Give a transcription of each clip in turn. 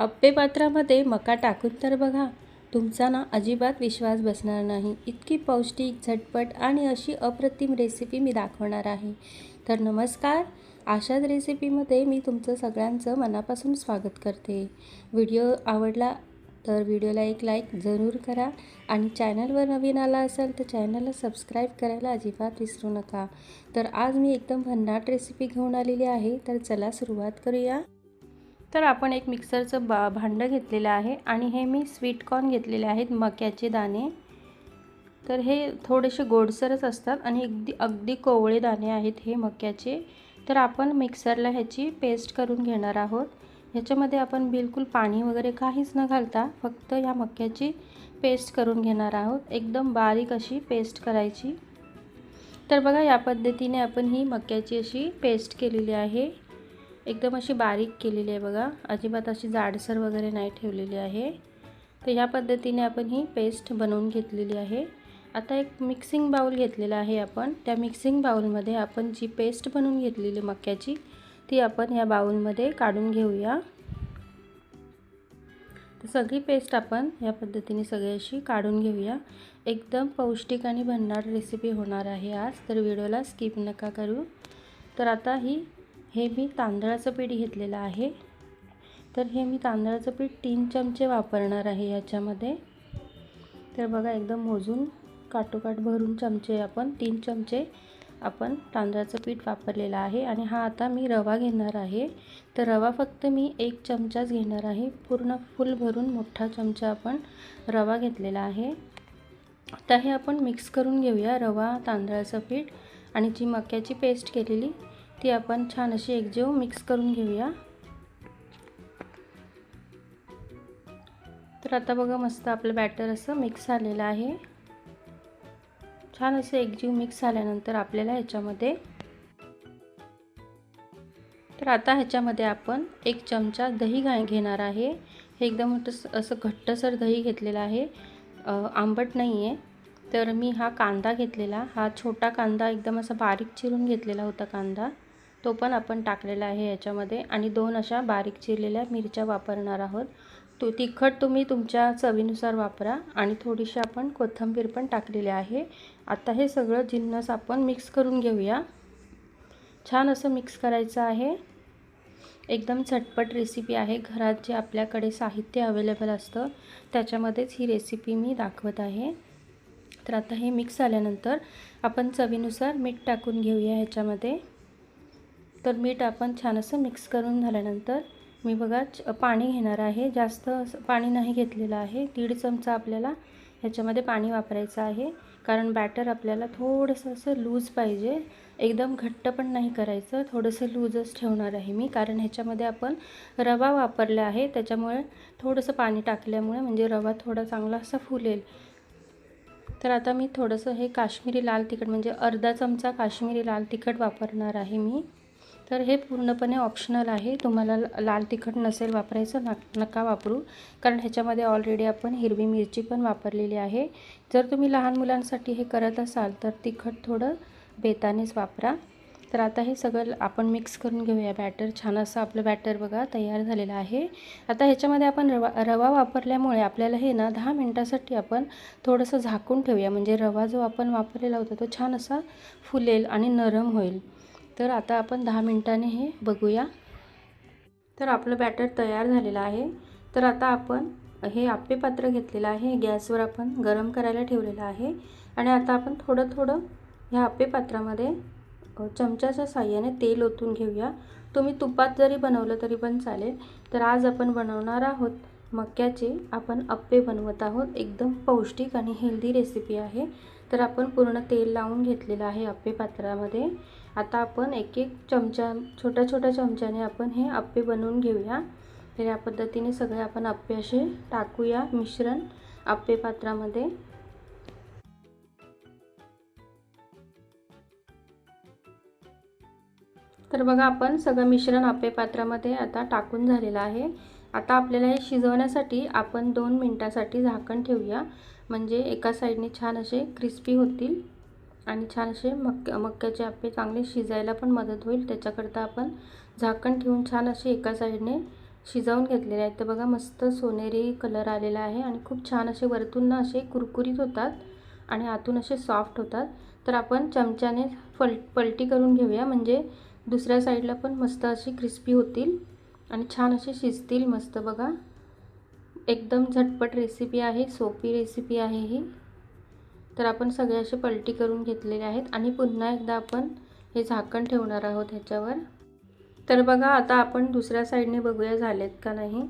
अप्पे पात्रामध्ये मका टाकून तर बघा, तुमचा ना अजिबात विश्वास बसणार नाही. इतकी पौष्टिक, झटपट आणि अशी अप्रतिम रेसिपी मी दाखवणार आहे. तर नमस्कार, अशाच रेसिपीमध्ये मी तुमचं सगळ्यांचं मनापासून स्वागत करते. व्हिडिओ आवडला तर व्हिडिओला एक लाईक जरूर करा आणि चॅनलवर नवीन आला असाल तर चॅनलला सबस्क्राईब करायला अजिबात विसरू नका. तर आज मी एकदम भन्नाट रेसिपी घेऊन आलेली आहे. तर चला सुरुवात करूया. तर आपण एक मिक्सरचं भांडं घेतलेलं आहे आणि हे मी स्वीट कॉर्न घेतलेले आहेत, मक्याचे दाणे. तर हे थोडेसे गोडसरच असतात आणि अगदी कोवळे दाणे आहेत हे मक्याचे. तर आपण मिक्सरला ह्याची पेस्ट करून घेणार आहोत. ह्याच्यामध्ये आपण बिलकुल पाणी वगैरे काहीच न घालता फक्त या मक्याची पेस्ट करून घेणार आहोत. एकदम बारीक अशी पेस्ट करायची. तर बघा, या पद्धतीने आपण ही मक्याची अशी पेस्ट केलेली आहे. एकदम अशी बारीक केलेली आहे बघा, अजिबात अशी जाडसर वगैरे नाही ठेवलेली आहे. तर ह्या पद्धतीने आपण ही पेस्ट बनवून घेतलेली आहे. आता एक मिक्सिंग बाउल घेतलेला आहे आपण. त्या मिक्सिंग बाउलमध्ये आपण जी पेस्ट बनवून घेतलेली मक्याची ती आपण या बाउलमध्ये काढून घेऊया. तर सगळी पेस्ट आपण या पद्धतीने सगळी अशी काढून घेऊया. एकदम पौष्टिक आणि भन्नाट रेसिपी होणार आहे आज, तर व्हिडिओला स्किप नका करू. तर आता हे मी तांदळाचं पीठ घेतलेलं आहे. तर हे मी तांदळाचं पीठ 3 चमचे वापरणार आहे याच्यामध्ये. तर बघा, एकदम मोजून काटोकाट भरून चमचे आपण 3 चमचे आपण तांदळाचं पीठ वापरलेलं आहे. आणि हा आता मी रवा घेणार आहे. तर रवा फक्त मी 1 चमचाच घेणार आहे. पूर्ण फुल भरून मोठा चमचा आपण रवा घेतलेला आहे. आता हे आपण मिक्स करून घेऊया, रवा, तांदळाचं पीठ आणि जी मक्याची पेस्ट केलेली ती आपण छान अशी एकजीव मिक्स करून घेऊया. तर आता बघा, मस्त आपलं बॅटर असं मिक्स झालेलं आहे. छान असं एकजीव मिक्स झाल्यानंतर आपल्याला ह्याच्यामध्ये आपण 1 चमचा दही घेणार आहे. हे एकदम असं घट्टसर दही घेतलेलं आहे, आंबट नाही आहे. तर मी हा कांदा घेतलेला, हा छोटा कांदा एकदम असा बारीक चिरून घेतलेला होता कांदा, तो पण आपण टाकलेला आहे याच्यामध्ये. आणि 2 अशा बारीक चिरलेल्या मिरच्या वापरणार आहोत. तिखट तुम्ही तुमच्या चवीनुसार वापरा. आणि थोडीशी आपण कोथिंबीर पण टाकलेली आहे. आता हे सगळं जिन्नस आपण मिक्स करून घेऊया. छान असं मिक्स करायचं आहे. एकदम झटपट रेसिपी आहे. घरात जे आपल्याकडे साहित्य अवेलेबल असतं त्याच्यामध्येच ही रेसिपी मी दाखवत आहे. तर आता हे मिक्स झाल्यानंतर आपण चवीनुसार मीठ टाकून घेऊया ह्याच्यामध्ये. तर मीठ आपण छान असं मिक्स करून झाल्यानंतर मी बघा पाणी घेणार आहे. जास्त पाणी नाही घेतलेलं आहे. 1.5 चमचा आपल्याला ह्याच्यामध्ये पाणी वापरायचं आहे. कारण बॅटर आपल्याला थोडंसं असं लूज पाहिजे, एकदम घट्ट पण नाही करायचं, थोडंसं लूजच ठेवणार आहे मी. कारण ह्याच्यामध्ये आपण रवा वापरला आहे, त्याच्यामुळे थोडंसं पाणी टाकल्यामुळे म्हणजे रवा थोडा चांगला असा फुलेल. तर आता मी थोडंसं हे काश्मीरी लाल तिखट म्हणजे अर्धा चमचा काश्मीरी लाल तिखट वापरणार आहे मी. तर हे पूर्णपणे ऑप्शनल आहे. तुम्हाला लाल तिखट नसेल वापरायचं नका वापरू, कारण ह्याच्यामध्ये ऑलरेडी आपण हिरवी मिरची पण वापरलेली आहे. जर तुम्ही लहान मुलांसाठी हे करत असाल तर तिखट थोडं बेतानेच वापरा. तर आता हे सगळं आपण मिक्स करून घेऊया बॅटर. छान असं आपलं बॅटर बघा तयार झालेलं आहे. आता ह्याच्यामध्ये आपण रवा वापरल्यामुळे आपल्याला हे ना 10 मिनटासाठी आपण थोडंसं झाकून ठेवूया, म्हणजे रवा जो आपण वापरलेला होता तो छान असा फुलेल आणि नरम होईल. तर आता आपण 10 मिनिटांनी हे बघूया. तर आपलं बॅटर तयार झालेलं आहे. तर आता आपण हे आप्पे पात्र घेतलेलं आहे, गॅसवर आपण गरम करायला ठेवलेलं आहे. आणि आता आपण थोडं ह्या आप्पे पात्रामध्ये चमच्याच्या साहाय्याने तेल ओतून घेऊया. तुम्ही तुपात जरी बनवलं तरी पण चालेल. तर आज आपण बनवणार आहोत मक्याचे आपण अप्पे बनवत आहोत. एकदम पौष्टिक आणि हेल्दी रेसिपी आहे. तर आपण पूर्ण तेल लावून घेतलेलं आहे अप्पे पात्रामध्ये. आता आपण एक चमचा छोट्या चमच्याने आपण हे अप्पे बनवून घेऊया. तर या पद्धतीने सगळे आपण अप्पे असे टाकूया मिश्रण अप्पे पात्रामध्ये. तर बघा, आपण सगळं मिश्रण अप्पे पात्रामध्ये आता टाकून झालेलं आहे. आता आपल्याला हे शिजवण्यासाठी आपण 2 मिनिटासाठी झाकण ठेवूया, म्हणजे एका साईडने छान असे क्रिस्पी होतील आणि छान असे मक्याचे अप्पे चांगले शिजायला पण मदत होईल. त्याच्याकरता आपण झाकण ठेवून छान असे एका साईडने शिजवून घेतलेले आहेत. तर बघा मस्त सोनेरी कलर आलेला आहे आणि खूप छान असे वरतून ना असे कुरकुरीत होतात आणि आतून असे सॉफ्ट होतात. तर आपण चमच्याने पलटी करून घेऊया, म्हणजे दुसऱ्या साईडला पण मस्त अशी क्रिस्पी होतील आणि छान असे शिजतील मस्त. बघा एकदम झटपट रेसिपी आहे, सोपी रेसिपी आहे ही. तर आपण सगळे असे पलटी करून घेतलेले आहेत आणि पुन्हा एकदा आपण हे झाकण ठेवणार आहोत ह्याच्यावर. तर बघा आता आपण दुसऱ्या साईडने बघूया झालेत का नाही.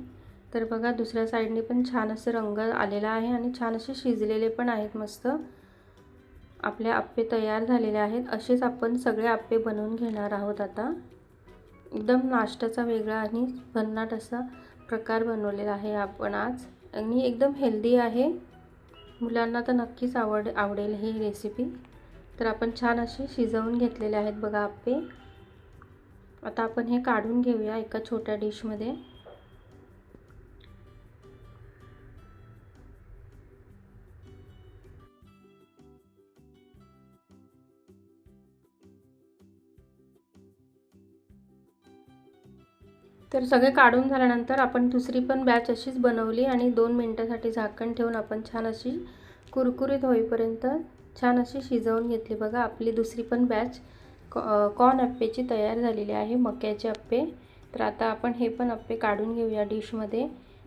तर बघा दुसऱ्या साईडने पण छान असे रंग आलेला आहे आणि छान असे शिजलेले पण आहेत मस्त. आपले आप्पे तयार झालेले आहेत. असेच आपण सगळे आप्पे बनवून घेणार आहोत आता. एकदम नाश्त्याचा वेगळा आणि भन्नाट असा प्रकार बनवलेला आहे आपण आज आणि एकदम हेल्दी आहे. मुलांना तर नक्कीच आवडेल ही रेसिपी. तर आपण छान असे शिजवून घेतलेले आहेत बघा आप्पे. आता आपण हे काढून घेऊया एका छोट्या डिशमध्ये. तर सगळे काढून झाल्यानंतर आपण दुसरी पण बॅच अशीच बनवली आणि 2 मिनिटांसाठी झाकण ठेवून आपण छान अशी कुरकुरीत होईपर्यंत छान अशी शिजवून घेतली. बघा आपली दुसरी पण बॅच कॉर्न अप्पेची तयार झालेली आहे, मक्याचे अप्पे. तर आता आपण हे पण अप्पे काढून घेऊया डिशमध्ये.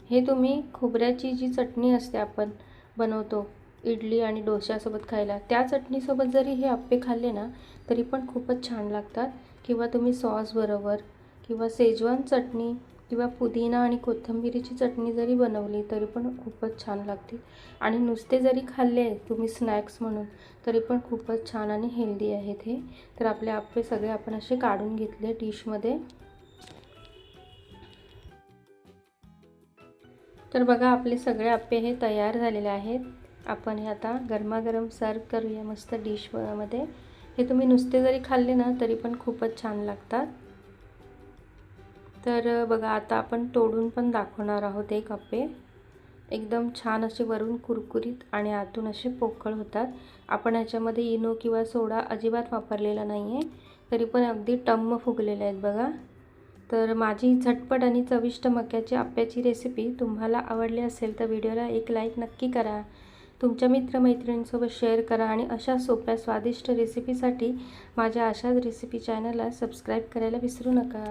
हे तुम्ही खोबऱ्याची जी चटणी असते आपण बनवतो इडली आणि डोश्यासोबत खायला, त्या चटणीसोबत जरी हे अप्पे खाल्ले ना तरी पण खूपच छान लागतात. किंवा तुम्ही सॉसबरोबर किंवा शेजवान चटणी किंवा पुदिना आणि कोथिंबीरीची चटणी जरी बनवली तरी पण खूपच छान लागते. आणि नुसते जरी खाल्ले तुम्ही स्नॅक्स म्हणून तरी पण खूपच छान आणि हेल्दी आहेत हे. तर आपले आप्पे सगळे आपण असे काढून घेतले डिशमध्ये. तर बघा आपले सगळे आप्पे हे तयार झालेले आहेत. आपण हे आता गरमागरम सर्व करूया मस्त डिशमध्ये. हे तुम्ही नुसते जरी खाल्ले ना तरी पण खूपच छान लागतात. तर बघा आता आपण तोडून पण दाखवणार आहोत एक अप्पे. एकदम छान असे वरून कुरकुरीत आणि आतून असे पोकळ होतात. आपण ह्याच्यामध्ये इनो किंवा सोडा अजिबात वापरलेला नाही आहे, तरी पण अगदी टम्म फुगलेले आहेत बघा. तर माझी झटपट आणि चविष्ट मक्याची आप्याची रेसिपी तुम्हाला आवडली असेल तर व्हिडिओला एक लाईक नक्की करा. तुमच्या मित्रमैत्रिणींसोबत शेअर करा आणि अशा सोप्या स्वादिष्ट रेसिपीसाठी माझ्या अशाच रेसिपी चॅनलला सबस्क्राईब करायला विसरू नका.